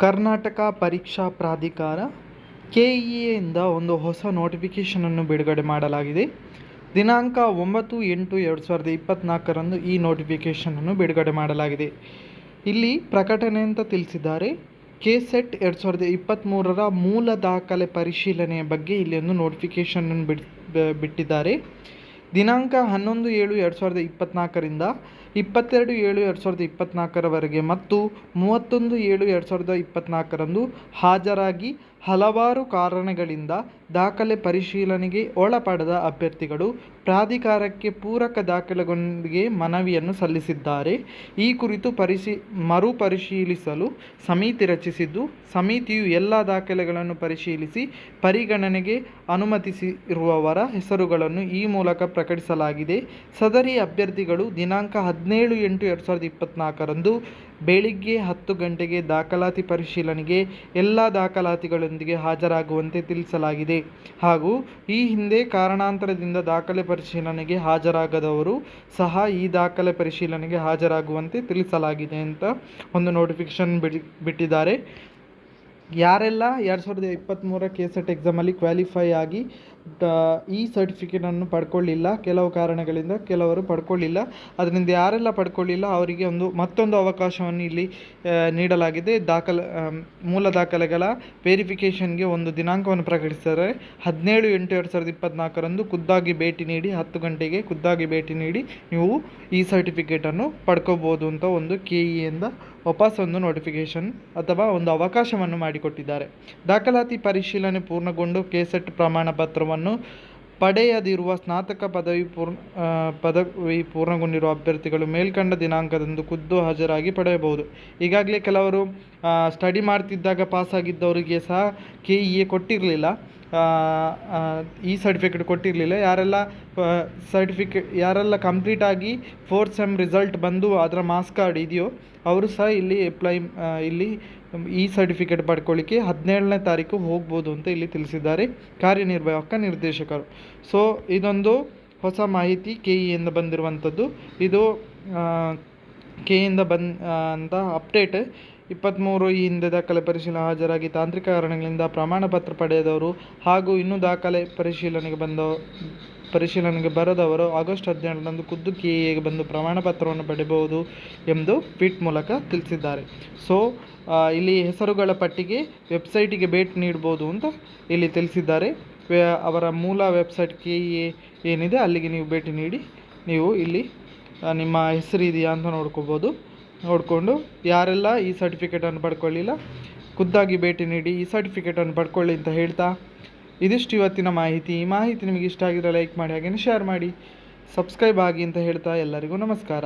ಕರ್ನಾಟಕ ಪರೀಕ್ಷಾ ಪ್ರಾಧಿಕಾರ ಕೆಇಎಯಿಂದ ಒಂದು ಹೊಸ ನೋಟಿಫಿಕೇಷನನ್ನು ಬಿಡುಗಡೆ ಮಾಡಲಾಗಿದೆ. ದಿನಾಂಕ 9/8/2024ರಂದು ಈ ನೋಟಿಫಿಕೇಷನನ್ನು ಬಿಡುಗಡೆ ಮಾಡಲಾಗಿದೆ. ಇಲ್ಲಿ ಪ್ರಕಟಣೆ ಅಂತ ತಿಳಿಸಿದ್ದಾರೆ. ಕೆಸೆಟ್ 2023ರ ಮೂಲ ದಾಖಲೆ ಪರಿಶೀಲನೆಯ ಬಗ್ಗೆ ಇಲ್ಲಿ ಒಂದು ನೋಟಿಫಿಕೇಷನನ್ನು ಬಿಟ್ಟಿದ್ದಾರೆ. ದಿನಾಂಕ 11/7/2024ರಿಂದ 22/7/2024ರವರೆಗೆ ಮತ್ತು 31/7/2024ರಂದು ಹಾಜರಾಗಿ ಹಲವಾರು ಕಾರಣಗಳಿಂದ ದಾಖಲೆ ಪರಿಶೀಲನೆಗೆ ಒಳಪಡದ ಅಭ್ಯರ್ಥಿಗಳು ಪ್ರಾಧಿಕಾರಕ್ಕೆ ಪೂರಕ ದಾಖಲೆಗಳೊಂದಿಗೆ ಮನವಿಯನ್ನು ಸಲ್ಲಿಸಿದ್ದಾರೆ. ಈ ಕುರಿತು ಮರುಪರಿಶೀಲಿಸಲು ಸಮಿತಿ ರಚಿಸಿದ್ದು, ಸಮಿತಿಯು ಎಲ್ಲ ದಾಖಲೆಗಳನ್ನು ಪರಿಶೀಲಿಸಿ ಪರಿಗಣನೆಗೆ ಅನುಮತಿಸಿರುವವರ ಹೆಸರುಗಳನ್ನು ಈ ಮೂಲಕ ಪ್ರಕಟಿಸಲಾಗಿದೆ. ಸದರಿ ಅಭ್ಯರ್ಥಿಗಳು ದಿನಾಂಕ 17/8/2024ರಂದು ಬೆಳಿಗ್ಗೆ 10 ಗಂಟೆಗೆ ದಾಖಲಾತಿ ಪರಿಶೀಲನೆಗೆ ಎಲ್ಲ ದಾಖಲಾತಿಗಳೊಂದಿಗೆ ಹಾಜರಾಗುವಂತೆ ತಿಳಿಸಲಾಗಿದೆ. ಹಾಗೂ ಈ ಹಿಂದೆ ಕಾರಣಾಂತರದಿಂದ ದಾಖಲೆ ಪರಿಶೀಲನೆಗೆ ಹಾಜರಾಗದವರು ಸಹ ಈ ದಾಖಲೆ ಪರಿಶೀಲನೆಗೆ ಹಾಜರಾಗುವಂತೆ ತಿಳಿಸಲಾಗಿದೆ ಅಂತ ಒಂದು ನೋಟಿಫಿಕೇಶನ್ ಬಿಟ್ಟಿದ್ದಾರೆ. ಯಾರೆಲ್ಲ 2023 ಕೆಸೆಟ್ ಎಕ್ಸಾಮಲ್ಲಿ ಕ್ವಾಲಿಫೈ ಆಗಿ ಈ ಸರ್ಟಿಫಿಕೇಟನ್ನು ಪಡ್ಕೊಳ್ಳಿಲ್ಲ, ಕೆಲವು ಕಾರಣಗಳಿಂದ ಕೆಲವರು ಪಡ್ಕೊಳ್ಳಿಲ್ಲ, ಅದರಿಂದ ಯಾರೆಲ್ಲ ಪಡ್ಕೊಳ್ಳಿಲ್ಲ ಅವರಿಗೆ ಮತ್ತೊಂದು ಅವಕಾಶವನ್ನು ಇಲ್ಲಿ ನೀಡಲಾಗಿದೆ. ಮೂಲ ದಾಖಲೆಗಳ ವೆರಿಫಿಕೇಷನ್ಗೆ ಒಂದು ದಿನಾಂಕವನ್ನು ಪ್ರಕಟಿಸಿದ್ದಾರೆ. 17/8/2024ರಂದು ಖುದ್ದಾಗಿ ಭೇಟಿ ನೀಡಿ 10 ಗಂಟೆಗೆ ಖುದ್ದಾಗಿ ಭೇಟಿ ನೀಡಿ ನೀವು ಈ ಸರ್ಟಿಫಿಕೇಟನ್ನು ಪಡ್ಕೋಬೋದು ಅಂತ ಒಂದು ಕೆಇಎಯಿಂದ ವಾಪಸ್ ಒಂದು ನೋಟಿಫಿಕೇಷನ್ ಅಥವಾ ಒಂದು ಅವಕಾಶವನ್ನು ಮಾಡಿಕೊಟ್ಟಿದ್ದಾರೆ. ದಾಖಲಾತಿ ಪರಿಶೀಲನೆ ಪೂರ್ಣಗೊಂಡು ಕೆಸೆಟ್ ಪ್ರಮಾಣ ಪತ್ರವನ್ನು ಪಡೆಯದಿರುವ ಸ್ನಾತಕ ಪದವಿ ಪೂರ್ಣಗೊಂಡಿರುವ ಅಭ್ಯರ್ಥಿಗಳು ಮೇಲ್ಕಂಡ ದಿನಾಂಕದಂದು ಖುದ್ದು ಹಾಜರಾಗಿ ಪಡೆಯಬಹುದು. ಈಗಾಗಲೇ ಕೆಲವರು ಸ್ಟಡಿ ಮಾಡ್ತಿದ್ದಾಗ ಪಾಸಾಗಿದ್ದವರಿಗೆ ಸಹ ಕೆಇಎ ಕೊಟ್ಟಿರಲಿಲ್ಲ, ಈ ಸರ್ಟಿಫಿಕೇಟ್ ಕೊಟ್ಟಿರಲಿಲ್ಲ. ಯಾರೆಲ್ಲ ಕಂಪ್ಲೀಟಾಗಿ 4th ಸೆಮ್ ರಿಸಲ್ಟ್ ಬಂದು ಅದರ ಮಾರ್ಕ್ಸ್ ಕಾರ್ಡ್ ಇದೆಯೋ ಅವರು ಸಹ ಇಲ್ಲಿ ಈ ಸರ್ಟಿಫಿಕೇಟ್ ಪಡ್ಕೊಳ್ಳಿಕ್ಕೆ 17ನೇ ತಾರೀಕು ಹೋಗ್ಬೋದು ಅಂತ ಇಲ್ಲಿ ತಿಳಿಸಿದ್ದಾರೆ ಕಾರ್ಯನಿರ್ವಾಹಕ ನಿರ್ದೇಶಕರು. ಸೊ ಇದೊಂದು ಹೊಸ ಮಾಹಿತಿ ಕೆಇಎಯಿಂದ ಬಂದಿರುವಂಥದ್ದು. ಇದು ಕೆಇಎಯಿಂದ ಅಂತ ಅಪ್ಡೇಟ್. 23 ಈ ಹಿಂದೆ ದಾಖಲೆ ಪರಿಶೀಲನೆ ಹಾಜರಾಗಿ ತಾಂತ್ರಿಕ ಕಾರಣಗಳಿಂದ ಪ್ರಮಾಣ ಪತ್ರ ಪಡೆದವರು ಹಾಗೂ ಇನ್ನೂ ದಾಖಲೆ ಪರಿಶೀಲನೆಗೆ ಬರದವರು ಆಗಸ್ಟ್ 17ರಂದು ಖುದ್ದು ಕೆಇಎಗೆ ಬಂದು ಪ್ರಮಾಣ ಪತ್ರವನ್ನು ಪಡೆಯಬಹುದು ಎಂದು ಟ್ವೀಟ್ ಮೂಲಕ ತಿಳಿಸಿದ್ದಾರೆ. ಸೊ ಇಲ್ಲಿ ಹೆಸರುಗಳ ಪಟ್ಟಿಗೆ ವೆಬ್ಸೈಟಿಗೆ ಭೇಟಿ ನೀಡ್ಬೋದು ಅಂತ ಇಲ್ಲಿ ತಿಳಿಸಿದ್ದಾರೆ. ಅವರ ಮೂಲ ವೆಬ್ಸೈಟ್ ಕೆಇಎ ಏನಿದೆ ಅಲ್ಲಿಗೆ ನೀವು ಭೇಟಿ ನೀಡಿ ನೀವು ಇಲ್ಲಿ ನಿಮ್ಮ ಹೆಸರು ಇದೆಯಾ ಅಂತ ನೋಡಿಕೊಂಡು ಯಾರೆಲ್ಲ ಈ ಸರ್ಟಿಫಿಕೇಟನ್ನು ಪಡ್ಕೊಳ್ಳಿಲ್ಲ ಖುದ್ದಾಗಿ ಭೇಟಿ ನೀಡಿ ಈ ಸರ್ಟಿಫಿಕೇಟನ್ನು ಪಡ್ಕೊಳ್ಳಿ ಅಂತ ಹೇಳ್ತಾ ಇದಿಷ್ಟು ಇವತ್ತಿನ ಮಾಹಿತಿ. ಈ ಮಾಹಿತಿ ನಿಮಗೆ ಇಷ್ಟ ಆಗಿದ್ರೆ ಲೈಕ್ ಮಾಡಿ, ಹಾಗೆಯೇ ಶೇರ್ ಮಾಡಿ, ಸಬ್ಸ್ಕ್ರೈಬ್ ಆಗಿ ಅಂತ ಹೇಳ್ತಾ ಎಲ್ಲರಿಗೂ ನಮಸ್ಕಾರ.